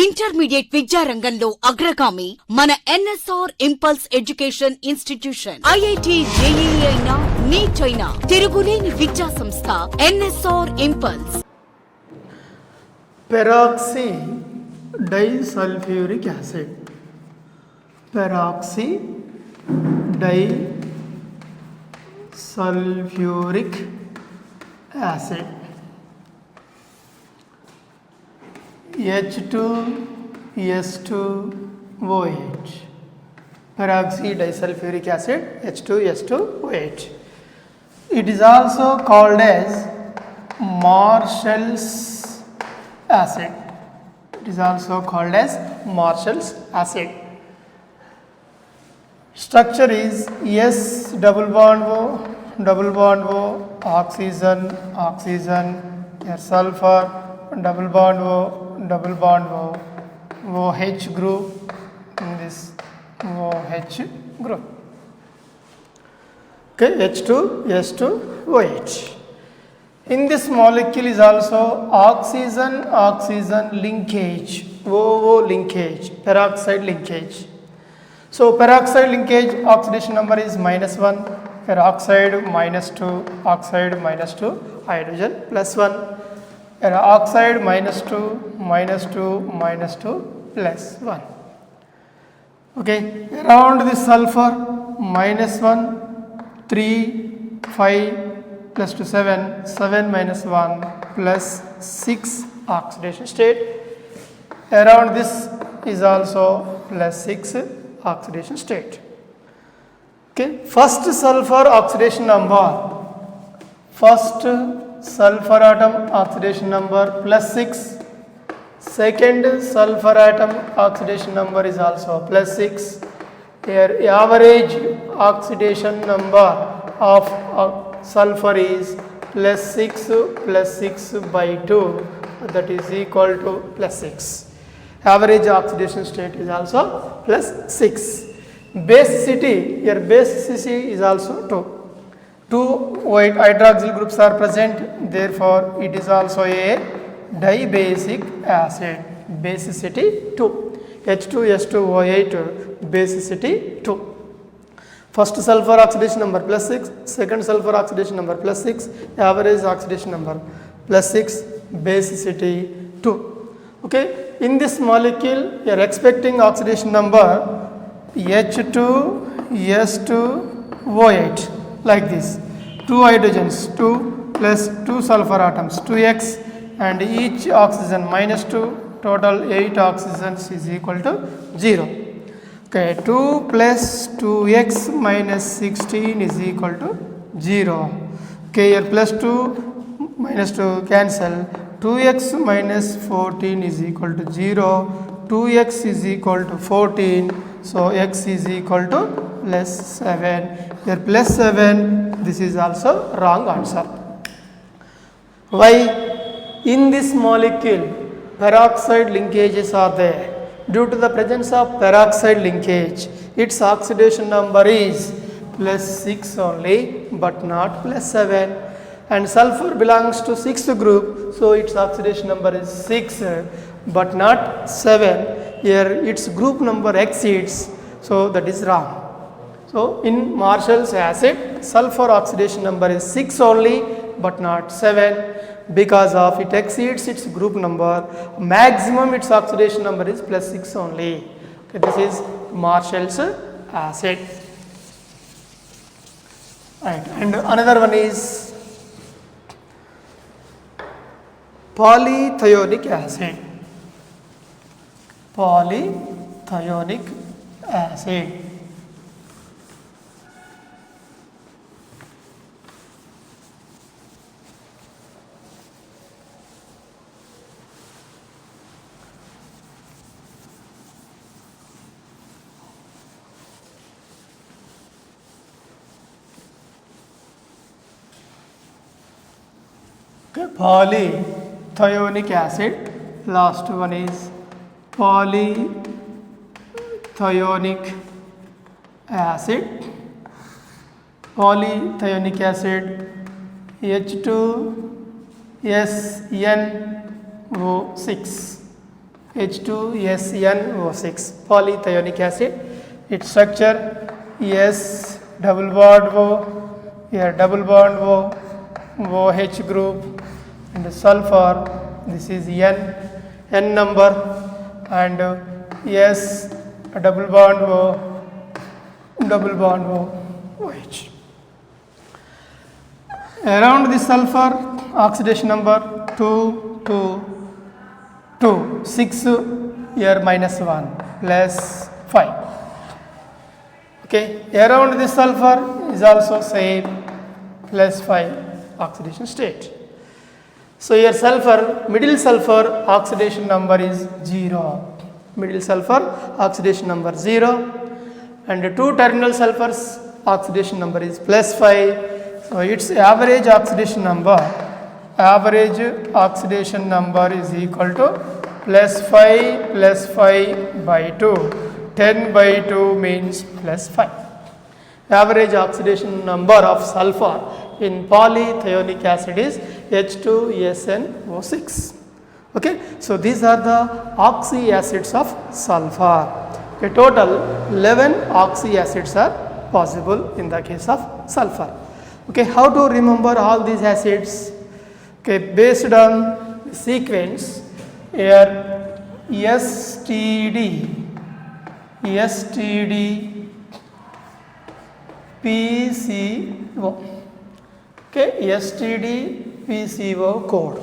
Intermediate విద్యారంగంలో అగ్రగామి మన NSR impulse education institution. IIT, JEE అయినా, నీట్ అయినా తిరుగులేని విద్యా సంస్థ NSR impulse. Peroxy disulphuric acid. Peroxy disulphuric acid H2S2OH. Peroxy disulfuric acid H2S2OH. It is also called as Marshall's acid. It is also called as Marshall's acid. Structure is S double bond O, oxygen, oxygen, here sulfur, double bond O, OH group, in this OH group. Okay, H2S2OH. In this molecule is also oxygen linkage, OO linkage, peroxide linkage. So peroxide linkage oxidation number is -1, peroxide -2, oxide -2, hydrogen +1. Oxide -2, -2, -2, +1. Okay, around the sulfur -1, 3, 5, +2, 7, 7 -1, +6 oxidation state. Around this is also +6 oxidation state. Okay, first sulfur oxidation number, first sulfur atom oxidation number +6, second sulfur atom oxidation number is also +6. Here average oxidation number of sulfur is +6 by 2, that is equal to +6. Average oxidation state is also +6. Basicity, here basicity is also 2. Two white hydroxyl groups are present, therefore it is also a dibasic acid. Basicity 2. H2S2OH, basicity 2. First sulfur oxidation number +6, second sulfur oxidation number +6, average oxidation number +6, basicity 2. Okay, in this molecule you are expecting oxidation number H2S2OH like this. 2 hydrogens, 2 plus 2 sulfur atoms, 2x, and each oxygen -2, total 8 oxygens is equal to 0. Okay, 2 plus 2x minus 16 is equal to 0. Okay, here +2 -2 cancel, 2x minus 14 is equal to 0, 2x is equal to 14, so x is equal to +7. Here +7, this is also wrong answer. Why? In this molecule peroxide linkages are there. Due to the presence of peroxide linkage, its oxidation number is +6 only, but not +7. And sulfur belongs to 6th group, so its oxidation number is 6, but not 7. Here its group number exceeds, so that is wrong. So in Marshall's acid, sulfur oxidation number is 6 only, but not 7, because of it exceeds its group number. Maximum its oxidation number is +6 only. Okay, this is Marshall's acid. Right, and another one is polythionic acid. Polythionic acid. Okay, polythionic acid. Last one is polythionic acid. Polythionic acid H2SNO6. H2SnO6 polythionic acid. Its structure S double bond O, here double bond O, OH group, and sulfur, this is N number, and S double bond O, OH. Around the sulfur, oxidation number 2, 2, 2, 6, here minus 1, plus 5. Okay, around the sulfur is also same, plus 5 oxidation state. So here sulfur, middle sulfur oxidation number is 0. Middle sulfur oxidation number 0, and two terminal sulfurs oxidation number is plus 5. So its average oxidation number is equal to plus 5 by 2. 10 by 2 means plus 5. Average oxidation number of sulfur in polythionic acid is H2SnO6. Okay, so these are the oxy acids of sulfur. Okay, total 11 oxy acids are possible in the case of sulfur. Okay, how to remember all these acids? Okay, based on the sequence, here STD, PCO. Okay, STD, PCO code.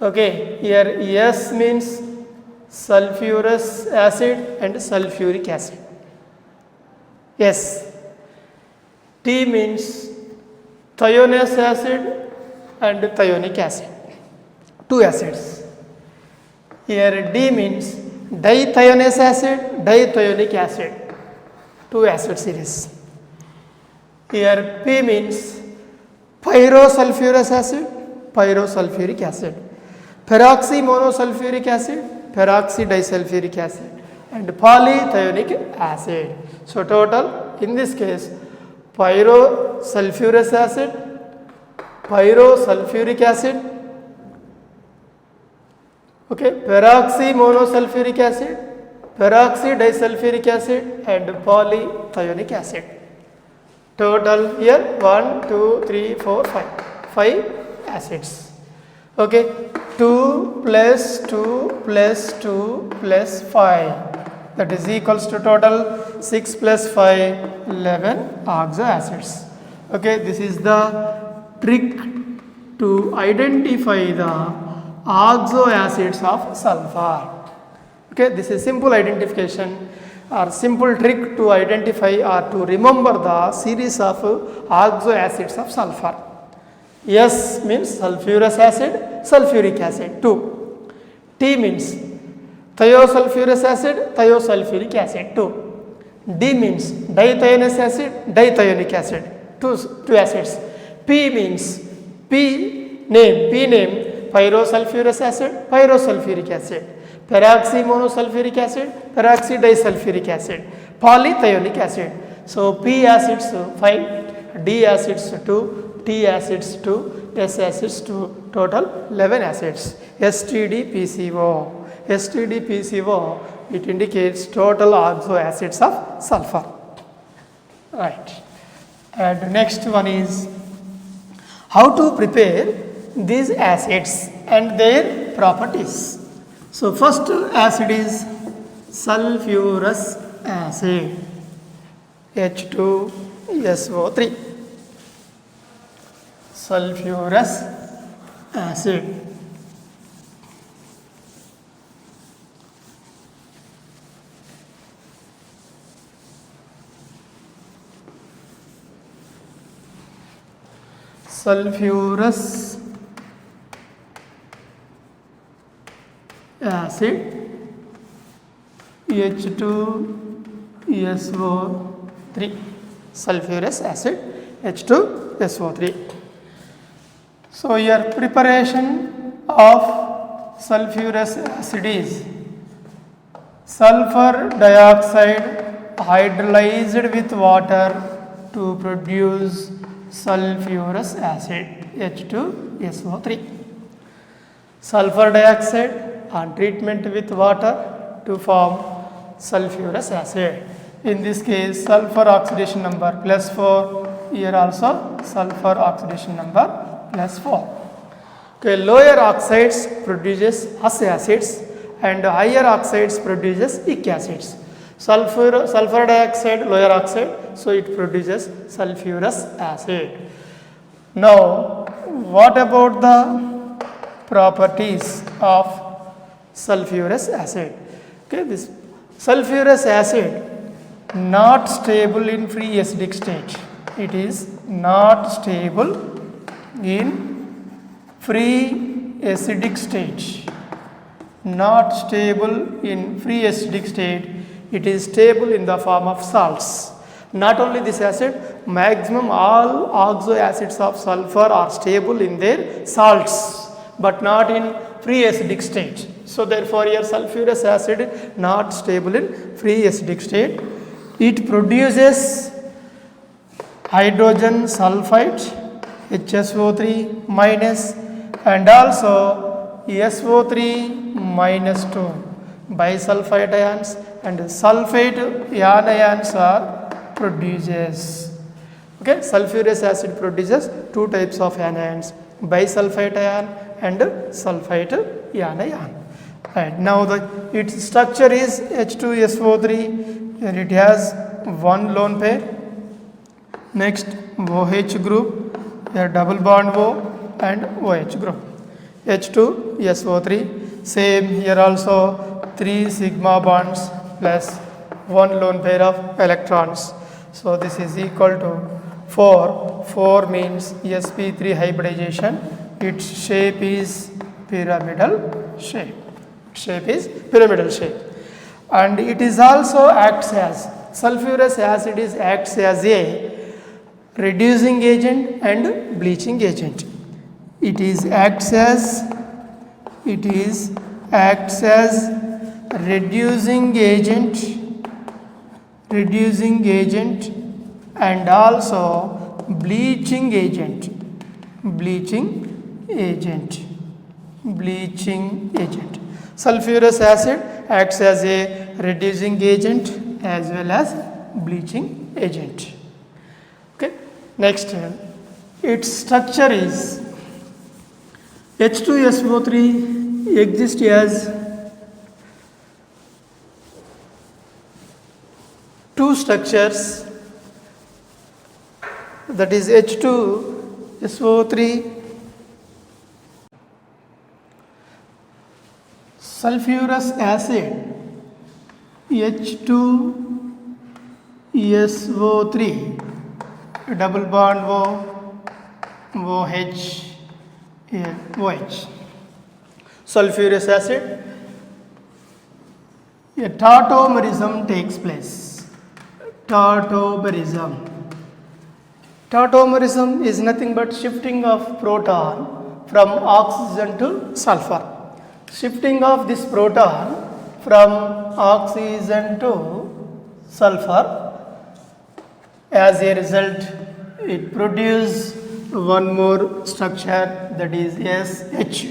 Okay, here S means sulfurous acid and sulfuric acid. Yes. T means thionous acid and thionic acid. Two acids. Here D means dithionous acid, dithionic acid. Two acid series. Here P means pyrosulfurous acid, pyrosulfuric acid. Peroxymonosulfuric acid, peroxydisulfuric acid, and polythionic acid. So total in this case pyrosulfurous acid, pyrosulfuric acid, okay, peroxymonosulfuric acid, peroxydisulfuric acid, and polythionic acid. Total here 1, 2, 3, 4, 5. 5 acids. Okay, 2 plus 2 plus 2 plus 5. That is equals to total 6 plus 5, 11 oxo acids. Okay, this is the trick to identify the oxo acids of sulfur. Okay, this is simple identification or simple trick to identify or to remember the series of oxo acids of sulfur. S means sulfurous acid, sulfuric acid 2. T means thiosulfurous acid, thiosulfuric acid 2. D means dithionous acid, dithionic acid 2 acids. P means P name pyrosulfurous acid, pyrosulfuric acid. Peroxymonosulfuric acid, peroxydisulfuric acid, polythionic acid. So P acids 5, D acids 2, T acids 2, S acids 2, total 11 acids. STD PCO. STD PCO, it indicates total oxo acids of sulfur. Right. And next one is how to prepare these acids and their properties. So first acid is sulfurous acid, H2SO3. Sulfurous acid. Sulfurous acid H2SO3. Sulfurous acid H2SO3. So your preparation of sulfurous acid is sulfur dioxide hydrolyzed with water to produce sulfurous acid H2SO3. Sulfur dioxide on treatment with water to form sulfurous acid. In this case, sulfur oxidation number +4, here also sulfur oxidation number +4. Okay, lower oxides produces us acids and higher oxides produces ic acids. Sulfur dioxide, lower oxide, so it produces sulfurous acid. Now, what about the properties of sulfurous acid? Okay, this sulfurous acid not stable in free acidic state. It is not stable in free acidic state. Not stable in free acidic state. It is stable in the form of salts. Not only this acid, maximum all oxo acids of sulfur are stable in their salts, but not in free acidic state. So therefore here sulfurous acid not stable in free acidic state. It produces hydrogen sulfide HSO3 minus and also SO3 minus 2 bisulfite ions and sulfate ions are produces. Okay, sulfurous acid produces two types of anions, bisulfite ion and sulfite ion. Right, now its structure is H2SO3, and it has one lone pair. Next OH group, a double bond O and OH group. H2SO3, same here also 3 sigma bonds plus one lone pair of electrons. So this is equal to 4. 4 means sp3 hybridization. Its shape is pyramidal shape. And it is also acts as sulfurous acid acts as a reducing agent and bleaching agent. It acts as reducing agent and also bleaching agent. Sulfurous acid acts as a reducing agent as well as bleaching agent. Okay. Next, its structure is H2SO3 exists as two structures, that is H2SO3 sulfurous acid H2SO3 double bond OH OH. Sulfurous acid, a tautomerism takes place. Tautomerism is nothing but shifting of proton from oxygen to sulfur. Shifting of this proton from oxygen to sulfur, as a result it produces one more structure, that is SH.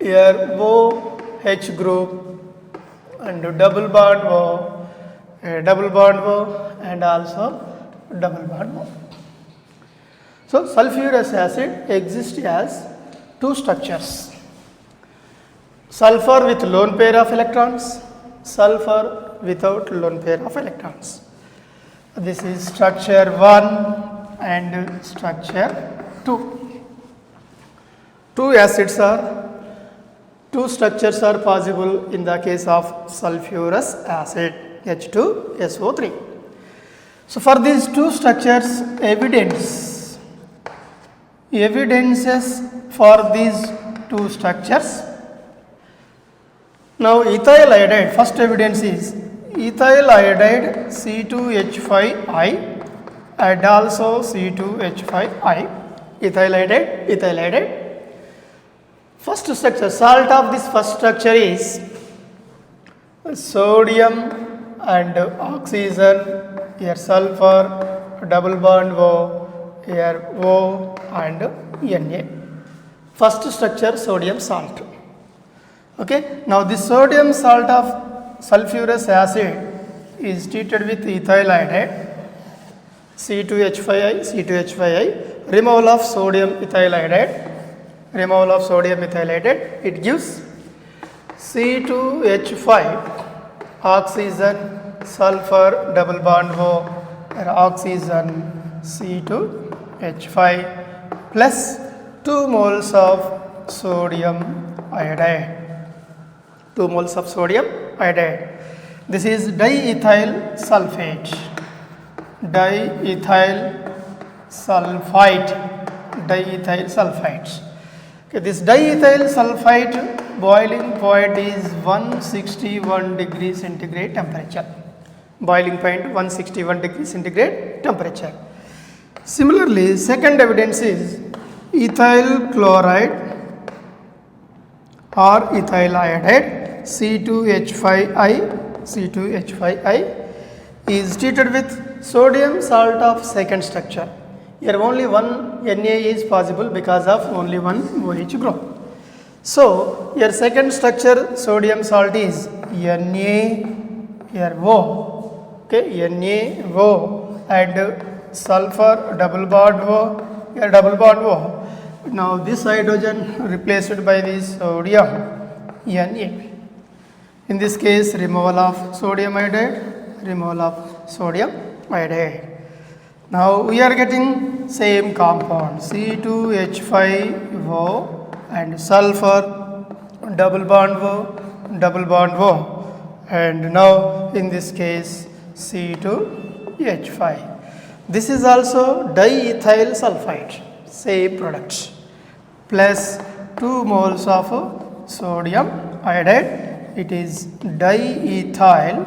Here OH group and double bond O, and also double bond O. So sulfurous acid exists as two structures. Sulfur with lone pair of electrons, sulfur without lone pair of electrons. This is structure 1 and structure 2. Two structures are possible in the case of sulfurous acid H2SO3. So for these two structures, evidences for these two structures. Now ethyl iodide, first evidence is ethyl iodide C2H5I and also C2H5I. Ethyl iodide. First structure, salt of this first structure is sodium and oxygen, here sulfur, double bond O, here O and Na. First structure, sodium salt. Okay, now the sodium salt of sulfurous acid is treated with ethyl iodide, C2H5i, C2H5i, removal of sodium ethyl iodide, it gives C2H5 oxygen sulfur double bond O, or oxygen C2H5 plus 2 moles of sodium iodide. 2 moles of sodium iodide. This is diethyl sulfate. Diethyl sulfite. Okay, this diethyl sulfite boiling point is 161 degrees centigrade temperature. Boiling point 161 degrees centigrade temperature. Similarly, second evidence is ethyl chloride or ethyl iodide, C2H5i is treated with sodium salt of second structure. Here only one Na is possible because of only one OH group. So, your second structure sodium salt is NaO, okay, NaO and sulfur double bond O, here double bond O. Now this hydrogen replaced by this sodium Na. In this case, removal of sodium iodide. Now we are getting same compound C2H5O and sulfur double bond O, and now in this case C2H5. This is also diethyl sulfite, same product, plus 2 moles of sodium iodide. It is diethyl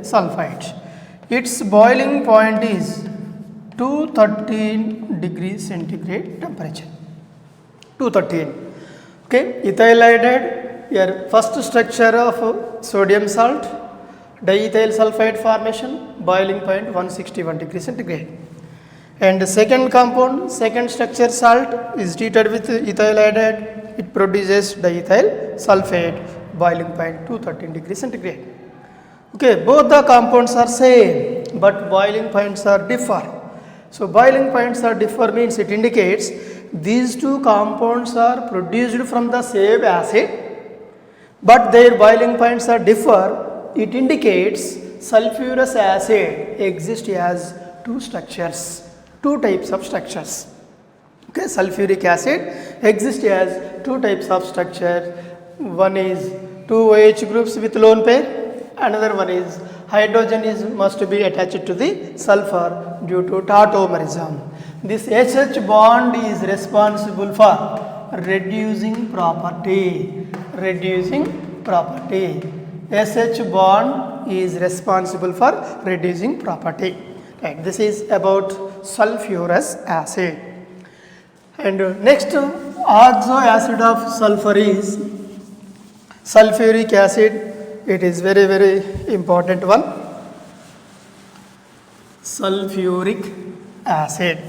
sulfite. Its boiling point is 213 degrees centigrade temperature. 213. Okay, ethyl iodide, your first structure of sodium salt, diethyl sulfide formation, boiling point 161 degrees centigrade. And the second compound, second structure salt is treated with ethyl iodide, it produces diethyl sulfate, boiling point 213 degrees centigrade. Okay, both the compounds are same, but boiling points are differ. So boiling points are differ means it indicates these two compounds are produced from the same acid, but their boiling points are differ. It indicates sulfurous acid exists as two structures, two types of structures. Okay, sulfuric acid exists as two types of structure. One is two OH groups with lone pair, another one is hydrogen must be attached to the sulfur due to tautomerism. This HH bond is responsible for reducing property. SH bond is responsible for reducing property. Right. This is about sulfurous acid. And next oxo acid of sulfur is sulfuric acid. It is very important one. Sulfuric acid.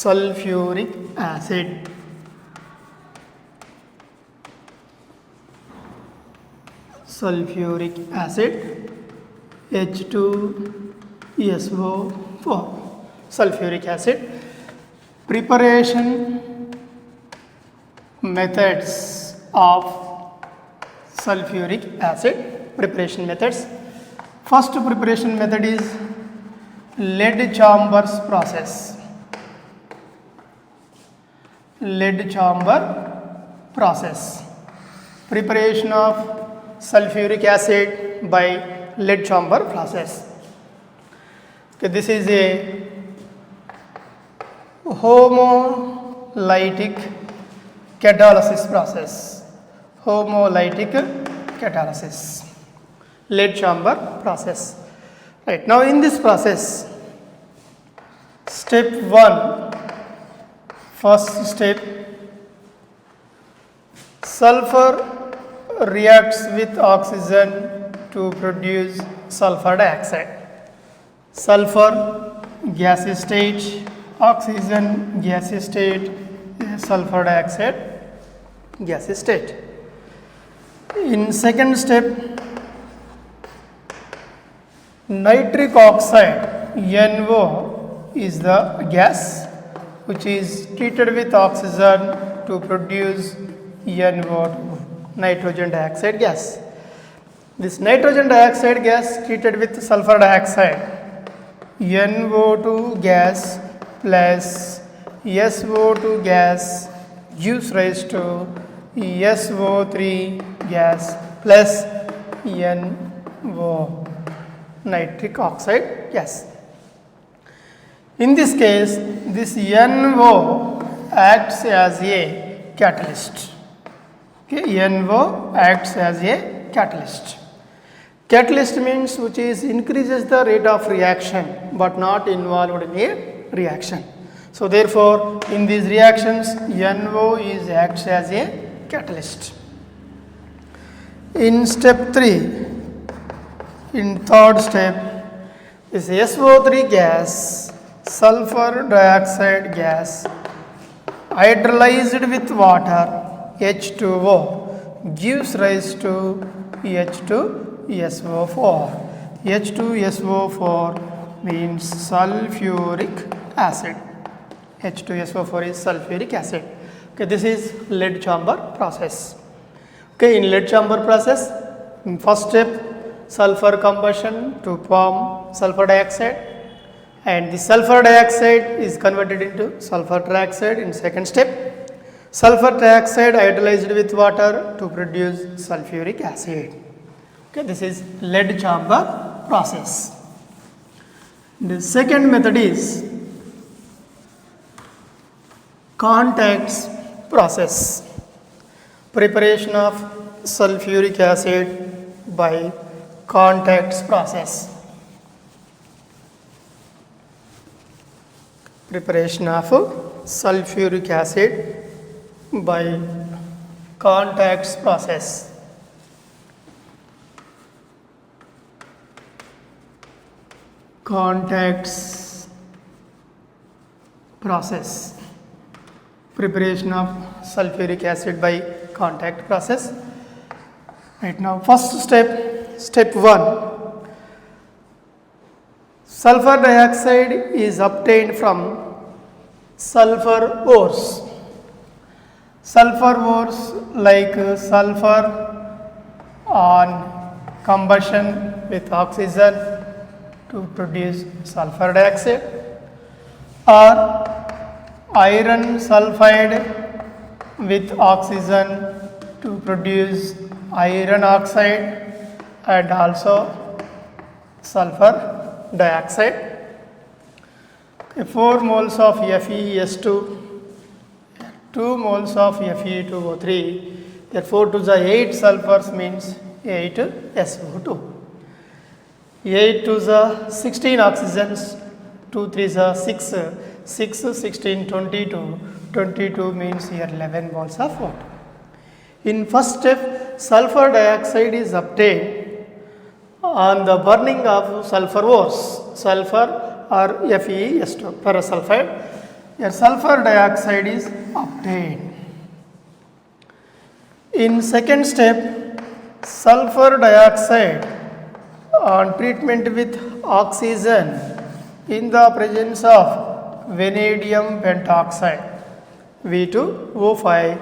Sulfuric acid. Sulfuric acid H2SO4. Sulfuric acid. Preparation methods of sulfuric acid. Preparation methods. First preparation method is lead chambers process. Lead chamber process. Preparation of sulfuric acid by lead chamber process. Okay, this is a homolytic catalysis process. Homolytic catalysis. Lead chamber process. Right. Now in this process, step 1, first step, sulfur reacts with oxygen to produce sulfur dioxide. Sulfur gaseous state, oxygen gaseous state, sulfur dioxide gaseous state. In second step, nitric oxide NO is the gas which is treated with oxygen to produce NO2, nitrogen dioxide gas. This nitrogen dioxide gas treated with sulfur dioxide, NO2 gas plus SO2 gas gives rise to SO3 gas plus NO, nitric oxide gas. In this case, this NO acts as a catalyst. Okay, NO acts as a catalyst. Catalyst means which is increases the rate of reaction but not involved in a reaction. So therefore, in these reactions, NO is acts as a catalyst. In step 3, in third step, this SO3 gas, sulfur dioxide gas, hydrolyzed with water, H2O, gives rise to H2SO4. H2SO4 means sulfuric acid. H2SO4 is sulfuric acid. Okay, this is lead chamber process. Okay, in lead chamber process, in first step, sulfur combustion to form sulfur dioxide, and the sulfur dioxide is converted into sulfur trioxide in second step. Sulfur trioxide hydrolyzed with water to produce sulfuric acid. Okay, this is lead chamber process. The second method is contacts process. Preparation of sulfuric acid by contacts process. Preparation of sulfuric acid by contacts process. Contacts process. Preparation of sulfuric acid by contact process. Right now, first step, step 1. Sulfur dioxide is obtained from sulfur ores. Sulfur ores like sulfur on combustion with oxygen to produce sulfur dioxide, or iron sulfide with oxygen to produce iron oxide and also sulfur dioxide. 4 moles of FeS2, 2 moles of Fe2O3, therefore 2 the 8 sulfurs means 8 SO2. 8 to the 16 oxygens, 2 3 the 6, 6 16 22, 22 means here 11 moles of water. In first step, sulfur dioxide is obtained on the burning of sulfur ores, sulfur or FeS2 parasulfide. Here sulfur dioxide is obtained. In second step, sulfur dioxide on treatment with oxygen in the presence of vanadium pentoxide, V2O5.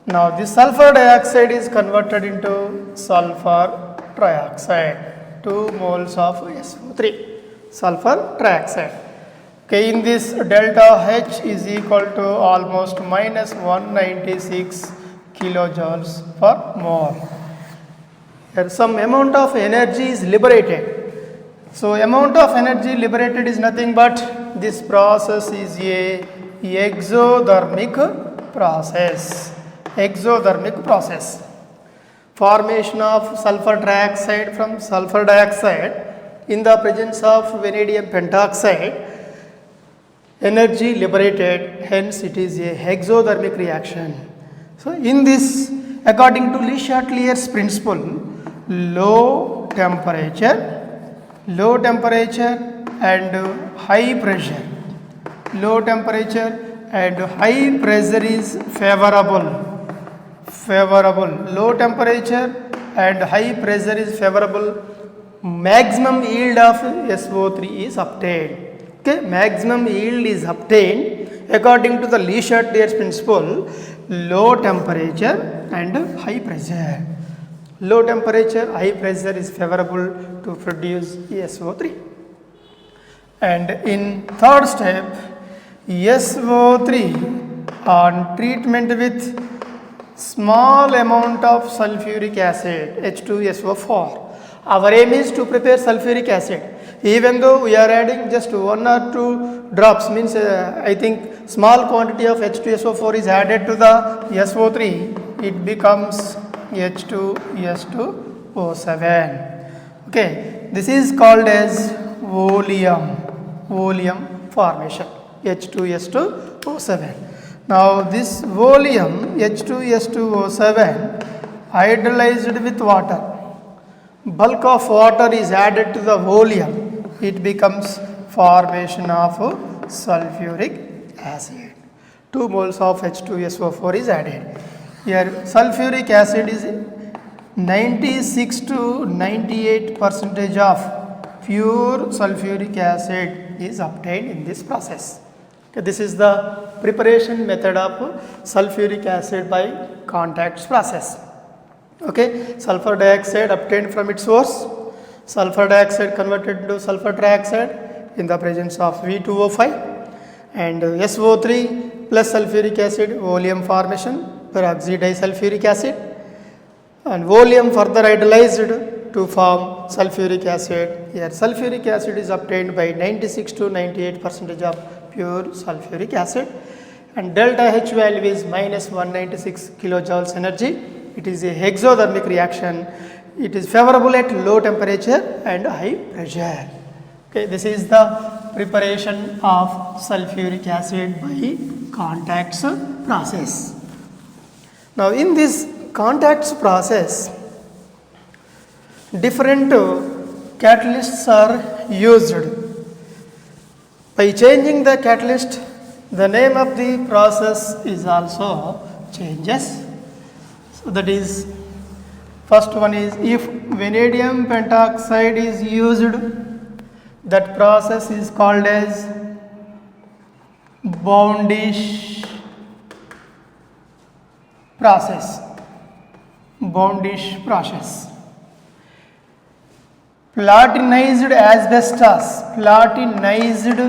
Now this sulfur dioxide is converted into sulfur trioxide, 2 moles of SO3, sulfur trioxide. Okay, in this delta H is equal to almost minus 196 kilojoules per mole. Here some amount of energy is liberated. So amount of energy liberated is nothing but this process is a exothermic process. Exothermic process. Formation of sulfur trioxide from sulfur dioxide in the presence of vanadium pentoxide, energy liberated, hence it is a exothermic reaction. So in this, according to Le Chatelier's principle, low temperature and high pressure, low temperature and high pressure is favorable, low temperature and high pressure is favorable, maximum yield of SO3 is obtained. Okay, maximum yield is obtained according to the Le Chatelier's principle, low temperature and high pressure. Low temperature, high pressure is favorable to produce SO3. And in third step, SO3 on treatment with small amount of sulfuric acid, H2SO4. Our aim is to prepare sulfuric acid. Even though we are adding just 1 or 2 drops, means I think small quantity of H2SO4 is added to the SO3, it becomes H2S2O7. Okay, this is called as oleum formation, H2S2O7. Now this oleum H2S2O7 hydrolyzed with water, bulk of water is added to the oleum, it becomes formation of sulfuric acid. 2 moles of H2SO4 is added. Here sulfuric acid is 96 to 98% of pure sulfuric acid is obtained in this process. Okay, this is the preparation method of sulfuric acid by contacts process. Okay, sulfur dioxide obtained from its source, sulfur dioxide converted into sulfur trioxide in the presence of V2O5, and SO3 plus sulfuric acid, oleum formation, peroxydisulfuric acid, and oleum further hydrolyzed to form sulfuric acid. Here sulfuric acid is obtained by 96 to 98% of pure sulfuric acid, and delta H value is minus 196 kilojoules energy. It is a exothermic reaction. It is favorable at low temperature and high pressure. Okay, this is the preparation of sulfuric acid by contacts process. Now in this contacts process, different catalysts are used. By changing the catalyst, the name of the process is also changes. So that is, first one is, if vanadium pentoxide is used, that process is called as Bowndish process. Bowndish process. Platinized asbestos. Platinized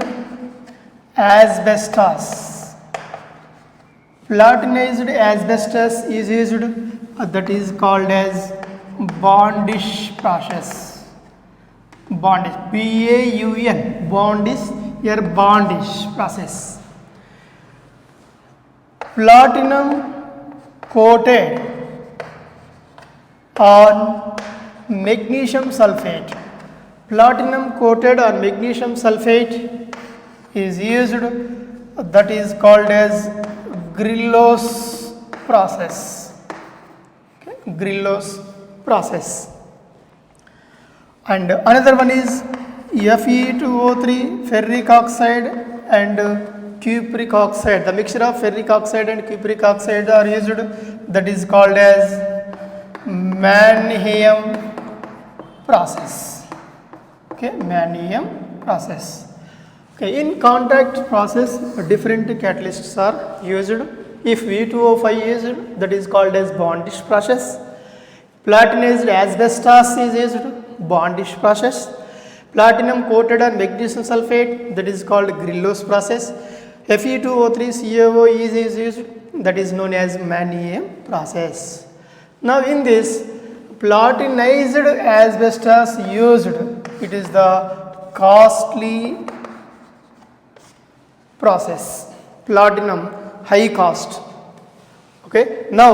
asbestos is used, that is called as Bowndish process. Bowndish, B-A-U-N, Bowndish, here Bowndish process. Platinum coated on magnesium sulfate. Platinum coated on magnesium sulfate is used, that is called as Grillos process. Okay, Grillos process. And another one is Fe2O3, ferric oxide and cupric oxide. The mixture of ferric oxide and cupric oxide are used, that is called as Mannheim process. Okay, Mannheim process. Okay, in contact process, different catalysts are used. If V2O5 is used, that is called as Bowndish process. Platinized asbestos is used, Bowndish process. Platinum coated on magnesium sulfate, that is called Grillos process. Fe2O3 CaO is used, that is known as Mannheim process. Now in this platinized asbestos used, it is the costly process. platinum high cost. Okay, now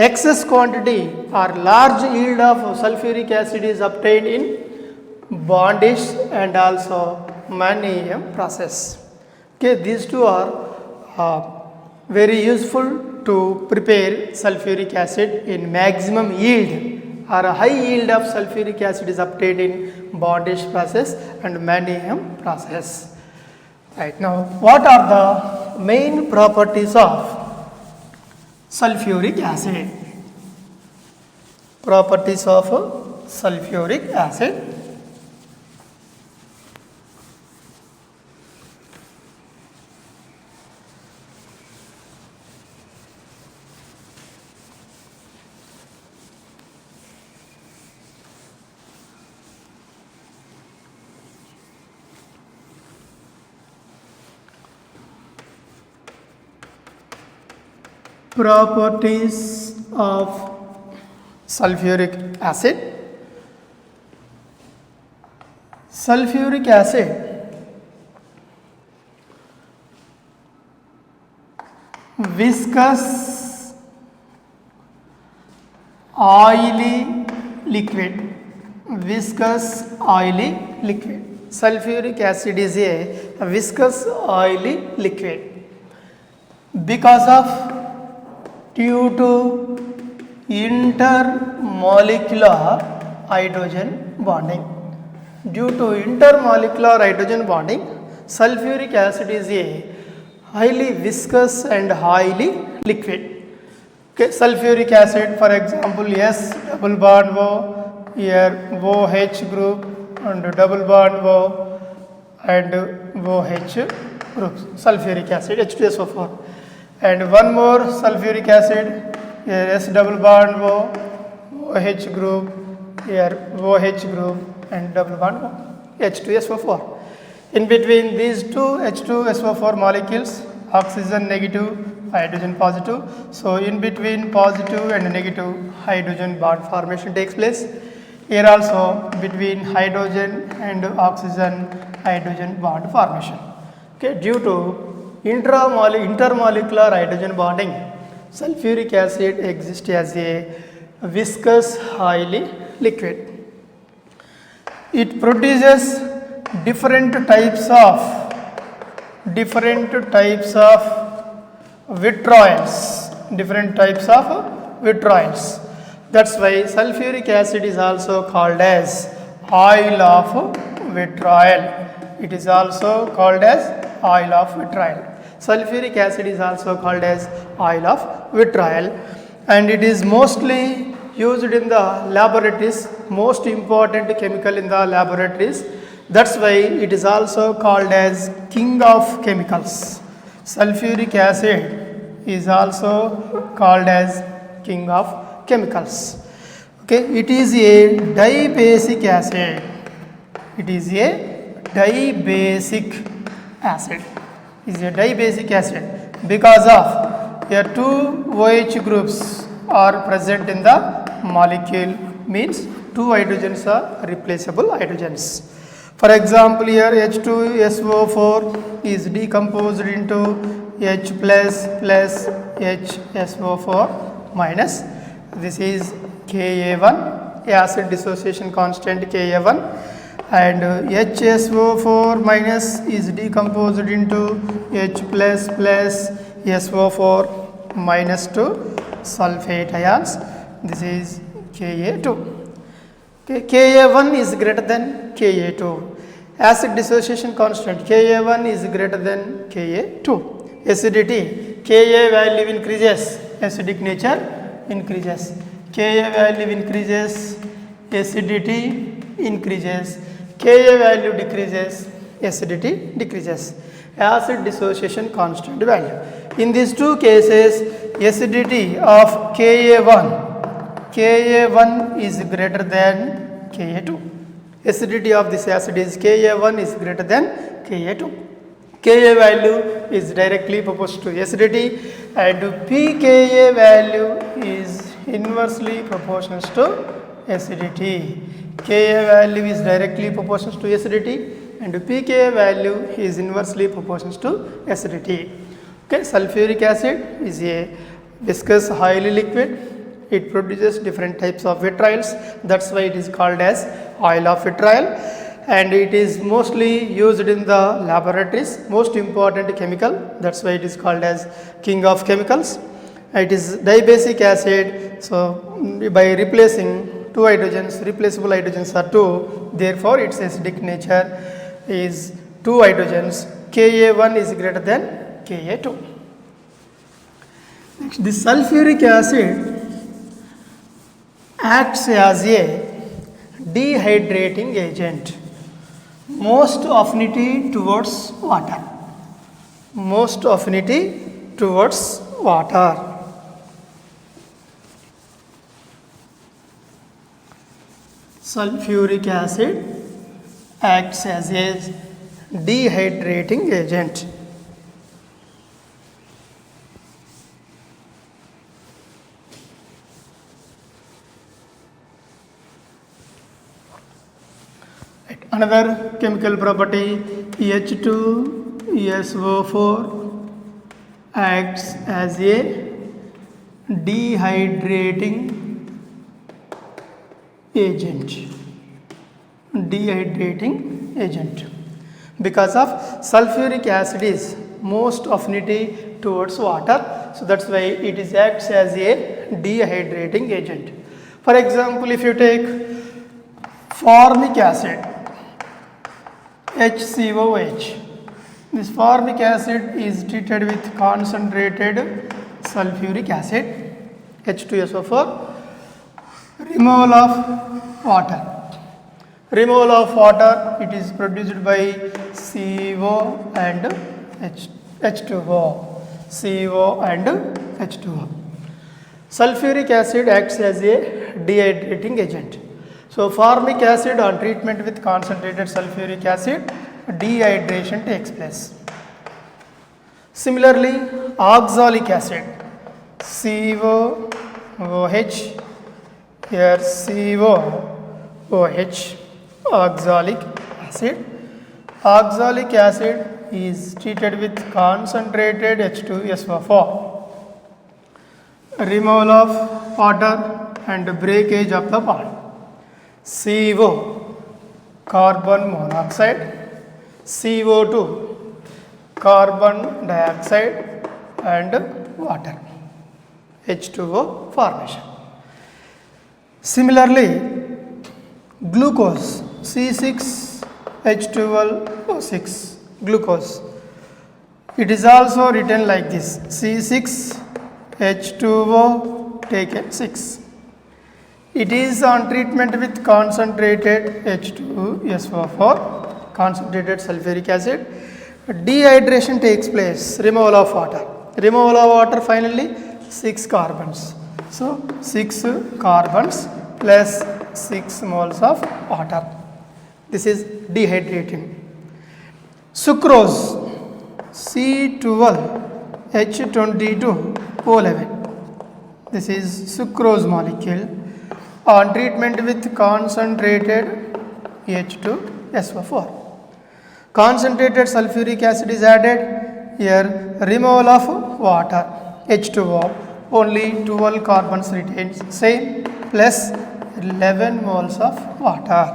excess quantity or large yield of sulfuric acid is obtained in Bondish and also Mann-EM process. Okay, these two are very useful to prepare sulfuric acid in maximum yield, or a high yield of sulfuric acid is obtained in Bondish process and Mann-EM process. Right, now what are the main properties of sulfuric acid? Properties of sulfuric acid. Properties of sulfuric acid. Sulfuric acid viscous, oily liquid. Viscous oily liquid. Sulfuric acid is a viscous oily liquid because of due to intermolecular hydrogen bonding. Due to intermolecular hydrogen bonding, sulfuric acid is a highly viscous and highly liquid. Okay, sulfuric acid, for example, S double bond O, here OH group and double bond O and OH groups, sulfuric acid H2SO4. And one more sulfuric acid, here S double bond O, OH group, here OH group and double bond O, H2SO4. In between these two H2SO4 molecules, oxygen negative, hydrogen positive. So in between positive and negative, hydrogen bond formation takes place. Here also between hydrogen and oxygen, hydrogen bond formation. Okay, due to intermolecular hydrogen bonding, sulfuric acid exists as a viscous highly liquid. It produces different types of withdrawals. That's why sulfuric acid is also called as oil of withdrawal. It is also called as oil of withdrawal. Sulfuric acid is also called as oil of withdrawal, and it is mostly used in the laboratories, most important chemical in the laboratories. That's why it is also called as king of chemicals. Sulfuric acid is also called as king of chemicals. Okay, it is a dibasic acid. It is a dibasic acid. Is a dibasic acid because of here two OH groups are present in the molecule, means two hydrogens are replaceable hydrogens. For example, here H2SO4 is decomposed into H plus HSO4 minus. This is Ka1, acid dissociation constant Ka1, and HSO4 minus is decomposed into H plus SO4 minus 2 sulfate ions. This is Ka2. Okay, Ka1 is greater than Ka2. Acid dissociation constant Ka1 is greater than Ka2. Acidity, Ka value increases, acidic nature increases. Ka value increases, acidity increases. Ka value decreases, acidity decreases. Acid dissociation constant value. In these two cases, acidity of Ka1 is greater than Ka2. Acidity of this acid is Ka1 is greater than Ka2. Ka value is directly proportional to acidity, and pKa value is inversely proportional to acidity. Ka value is directly proportional to acidity, and pKa value is inversely proportional to acidity. Okay, sulfuric acid is a viscous highly liquid. It produces different types of vitriol. That's why it is called as oil of vitriol, and it is mostly used in the laboratories. Most important chemical. That's why it is called as king of chemicals. It is dibasic acid. So by replacing two hydrogens, replaceable hydrogens are two. Therefore, its acidic nature is two hydrogens. Ka1 is greater than Ka2. Next, the sulfuric acid acts as a dehydrating agent. Most affinity towards water. Most affinity towards water. Sulfuric acid acts as a dehydrating agent. Another chemical property, H2SO4 acts as a dehydrating agent. Dehydrating agent. Because of sulfuric acid is most affinity towards water, so that's why it is acts as a dehydrating agent. For example, if you take formic acid, HCOH, this formic acid is treated with concentrated sulfuric acid, H2SO4, removal of water. Removal of water, it is produced by CO and H2O. CO and H2O. Sulfuric acid acts as a dehydrating agent. So, formic acid on treatment with concentrated sulfuric acid, dehydration takes place. Similarly, oxalic acid, COOH, here COOH, oxalic acid. Oxalic acid is treated with concentrated H2SO4. Removal of water and breakage of the bond. CO, carbon monoxide, CO2, carbon dioxide and water, H2O formation. Similarly, glucose, C6H12O6, glucose. It is also written like this, C6H2O taken 6. It is on treatment with concentrated H2SO4, concentrated sulfuric acid. Dehydration takes place, removal of water. Removal of water, finally 6 carbons. So 6 carbons plus 6 moles of water. This is dehydrating. Sucrose, C12H22O11. This is sucrose molecule on treatment with concentrated H2SO4. Concentrated sulfuric acid is added. Here removal of water, H2O, only 12 carbons retains same plus 11 moles of water.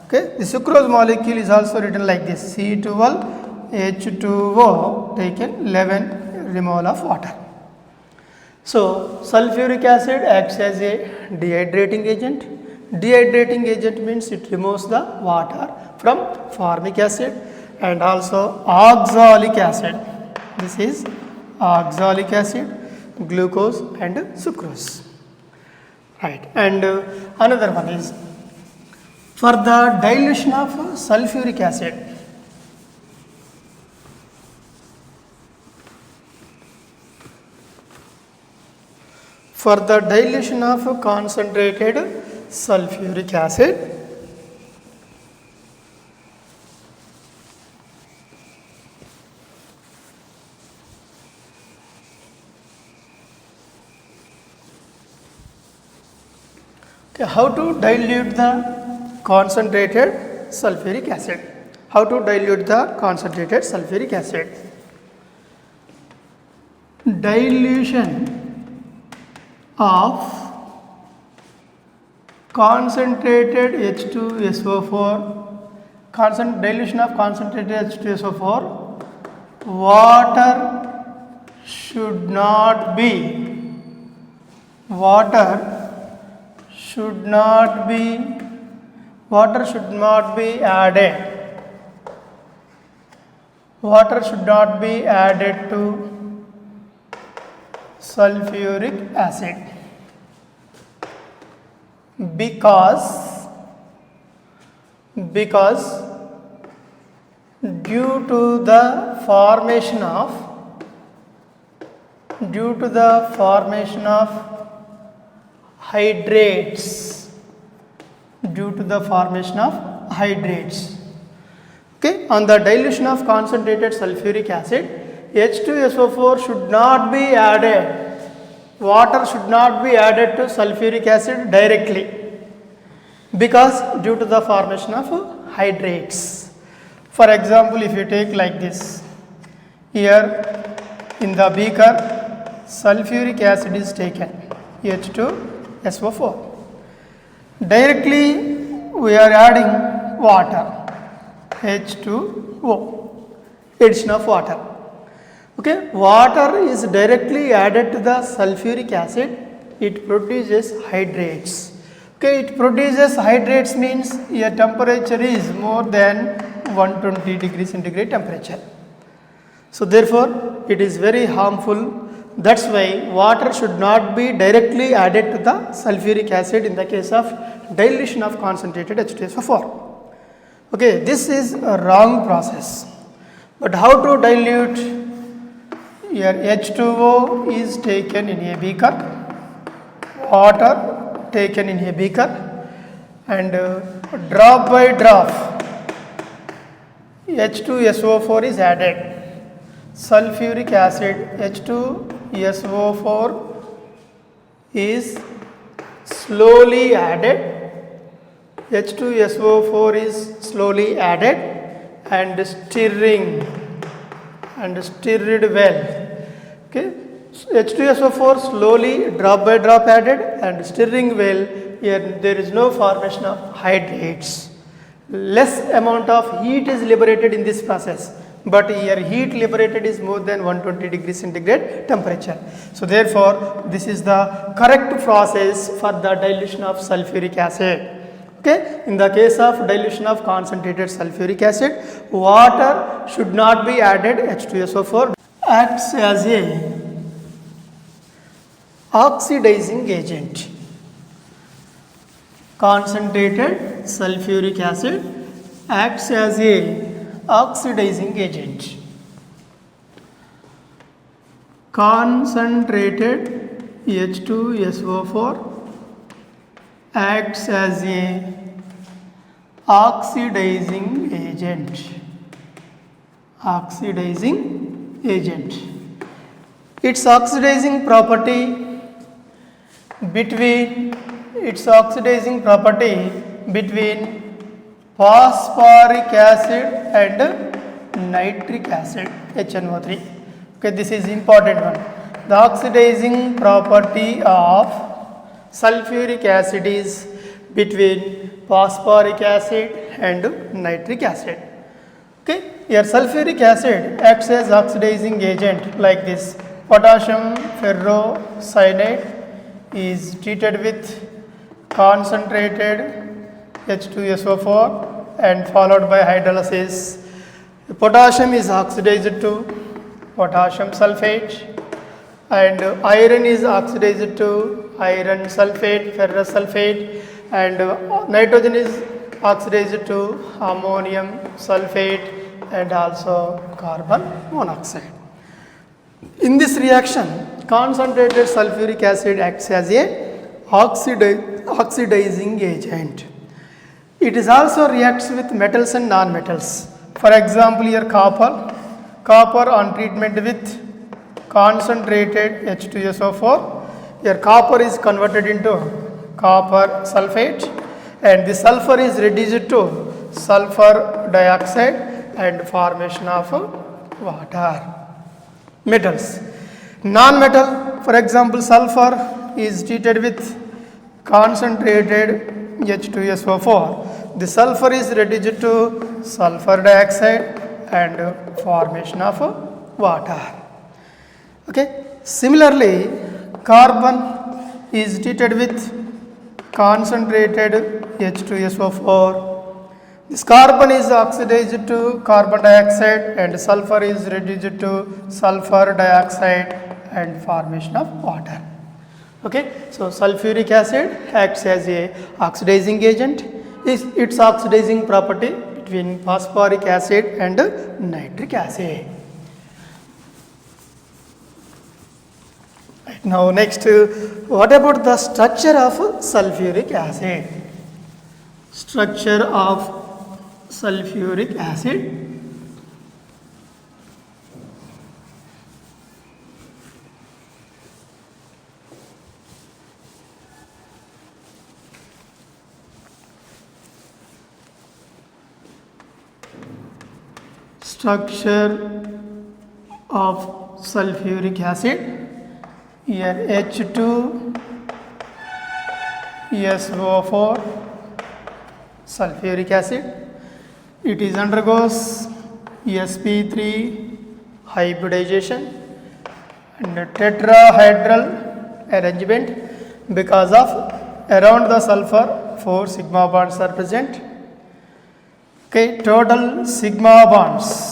Okay, the sucrose molecule is also written like this, C12H2O taken 11 removal of water. So, sulfuric acid acts as a dehydrating agent. Dehydrating agent means it removes the water from formic acid, and also oxalic acid. This is oxalic acid, glucose and sucrose. Right, and another one is for the dilution of sulfuric acid. For the dilution of concentrated sulfuric acid, okay, how to dilute the concentrated sulfuric acid? How to dilute the concentrated sulfuric acid? dilution of concentrated H2SO4, dilution of concentrated H2SO4, water should not be added. Water should not be added to sulfuric acid because due to the formation of hydrates. Okay, on the dilution of concentrated sulfuric acid, H2SO4 should not be added. Water should not be added to sulfuric acid directly because due to the formation of hydrates. For example, if you take like this, here in the beaker sulfuric acid is taken, H2SO4. Directly we are adding water, H2O, addition of water. Okay, water is directly added to the sulfuric acid, it produces hydrates. Okay, it produces hydrates means your temperature is more than 120 degrees centigrade temperature. So therefore it is very harmful. That's why water should not be directly added to the sulfuric acid in the case of dilution of concentrated H2SO4. Okay, this is a wrong process. But how to dilute? Here H2O is taken in a beaker, water taken in a beaker, and drop by drop H2SO4 is added. Sulfuric acid H2SO4 is slowly added. H2SO4 is slowly added and stirred well. Okay, H2SO4 slowly drop by drop added and stirring well. Here there is no formation of hydrates. Less amount of heat is liberated in this process, but here heat liberated is more than 120 degrees centigrade temperature. So therefore this is the correct process for the dilution of sulfuric acid. Okay, in the case of dilution of concentrated sulfuric acid, water should not be added. H2SO4 acts as a oxidizing agent. Concentrated sulfuric acid acts as a oxidizing agent. Concentrated H2SO4 acts as a oxidizing agent. Its oxidizing property between phosphoric acid and nitric acid, HNO3. Okay, this is important one. The oxidizing property of sulfuric acid is between phosphoric acid and nitric acid. Okay, here sulfuric acid acts as oxidizing agent like this. Potassium ferrocyanide is treated with concentrated H2SO4 and followed by hydrolysis. Potassium is oxidized to potassium sulfate, and iron is oxidized to iron sulfate, ferrous sulfate, and nitrogen is oxidized to ammonium sulfate and also carbon monoxide. In this reaction, concentrated sulfuric acid acts as a oxidizing agent. It is also reacts with metals and non-metals. For example, here copper on treatment with concentrated H2SO4, here copper is converted into copper sulfate and the sulfur is reduced to sulfur dioxide and formation of water. Metals. Non-metal, for example, sulfur is treated with concentrated H2SO4. The sulfur is reduced to sulfur dioxide and formation of water. Okay. Similarly, carbon is treated with concentrated H2SO4. This carbon is oxidized to carbon dioxide and sulfur is reduced to sulfur dioxide and formation of water. Okay, so sulfuric acid acts as a oxidizing agent. Its oxidizing property between phosphoric acid and nitric acid. Right, now next, what about the structure of sulfuric acid? Structure of sulfuric acid. Structure of sulfuric acid. Here H2SO4 sulfuric acid. It is undergoes sp3 hybridization and tetrahedral arrangement because of around the sulfur 4 sigma bonds are present. Okay, total sigma bonds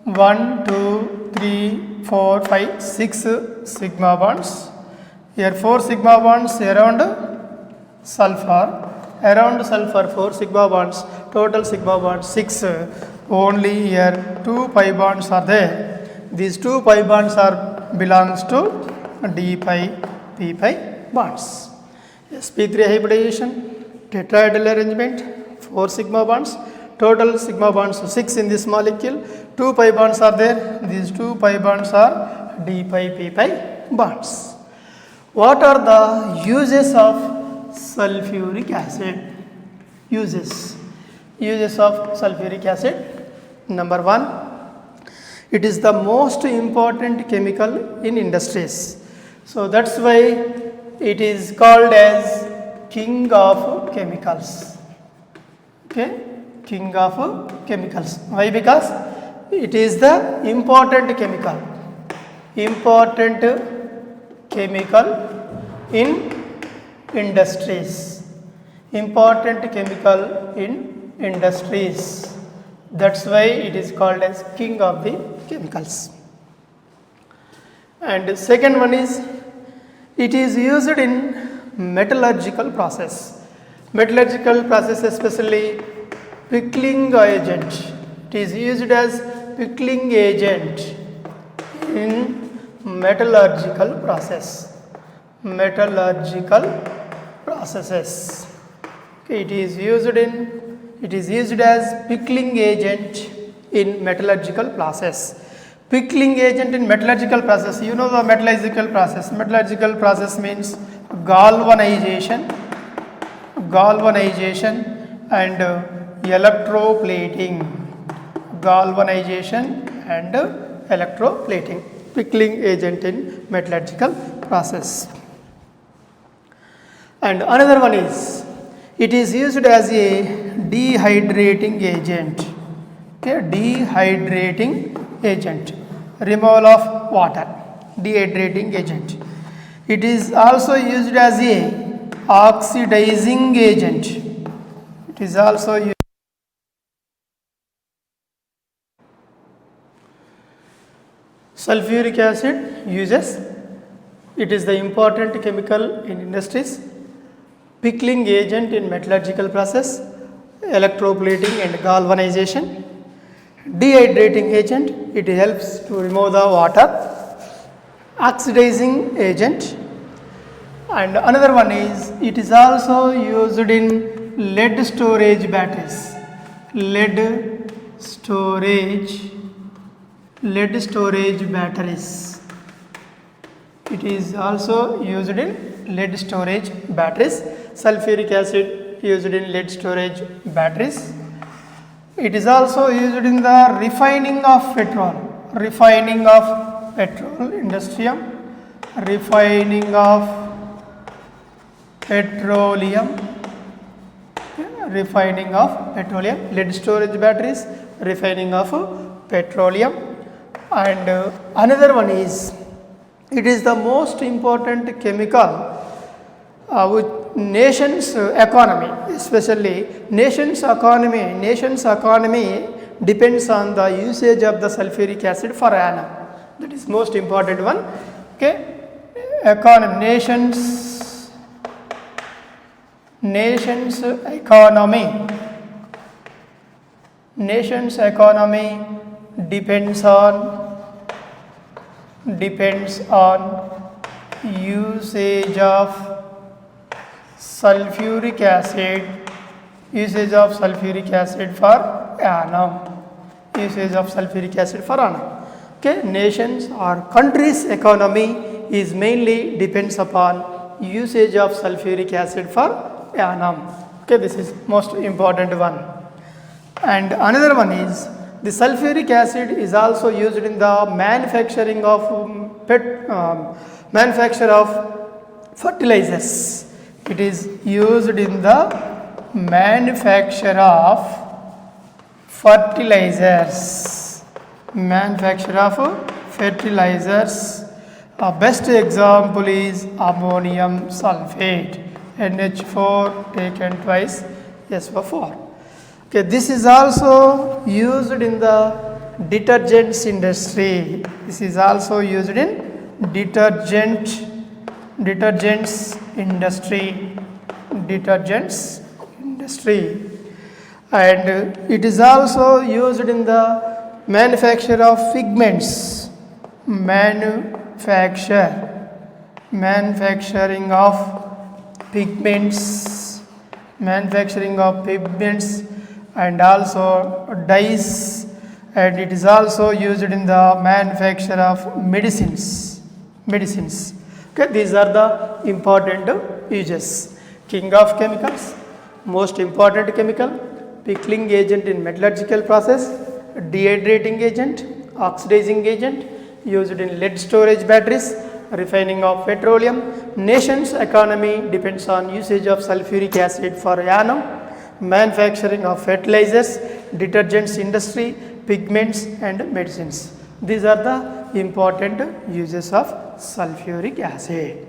1, 2, 3, 4, 5, 6 sigma bonds. Here 4 sigma bonds around sulfur. Around sulfur 4 sigma bonds, total sigma bonds 6. Only here 2 pi bonds are there. These 2 pi bonds are belongs to d pi p pi bonds. sp3 hybridization, tetrahedral arrangement, 4 sigma bonds. Total sigma bonds 6 in this molecule. 2 pi bonds are there. These 2 pi bonds are d pi p pi bonds. What are the uses of sulfuric acid? Uses of sulfuric acid. Number 1, it is the most important chemical in industries. So that's why it is called as king of chemicals. Okay, king of chemicals. Why? Because it is the important chemical in industries. Important chemical in industries. That's why it is called as king of the chemicals. And second one is, it is used in metallurgical process. Metallurgical process, especially pickling agent. It is used as pickling agent in metallurgical process. Metallurgical processes. Okay, it is used as pickling agent in metallurgical process. Pickling agent in metallurgical process. You know the metallurgical process. Metallurgical process means galvanization and electroplating. Galvanization and electroplating. Pickling agent in metallurgical process. And another one is, it is used as a dehydrating agent. Okay, dehydrating agent. Removal of water. Dehydrating agent. It is also used as a oxidizing agent. It is also used. Sulfuric acid uses. It is the important chemical in industries. Pickling agent in metallurgical process, electroplating and galvanization. Dehydrating agent, it helps to remove the water. Oxidizing agent. And another one is, it is also used in lead storage batteries. Lead storage batteries. It is also used in lead storage batteries. Sulfuric acid used in lead storage batteries. It is also used in the refining of petrol. refining of petrol industrium, refining of petroleum, refining of petroleum, lead storage batteries, refining of petroleum. And another one is, it is the most important chemical which nation's economy, especially nation's economy depends on the usage of the sulfuric acid for annum. That is most important one. Okay, economy, nation's economy depends on usage of sulfuric acid for annum, Okay, nations or countries economy is mainly depends upon usage of sulfuric acid for annum. Okay, this is most important one. And another one is, the sulfuric acid is also used in the manufacturing of fertilizers. It is used in the manufacture of fertilizers. Best example is ammonium sulfate, NH4 taken twice, SO4. Okay, this is also used in the detergents industry. Detergents industry, and it is also used in the manufacture of pigments. Manufacturing of pigments and also dyes, and it is also used in the manufacture of medicines. Okay, these are the important uses. King of chemicals, most important chemical, pickling agent in metallurgical process, dehydrating agent, oxidizing agent, used in lead storage batteries, refining of petroleum. Nation's economy depends on usage of sulfuric acid for annum, manufacturing of fertilizers, detergents industry, pigments and medicines. These are the important uses of sulfuric acid.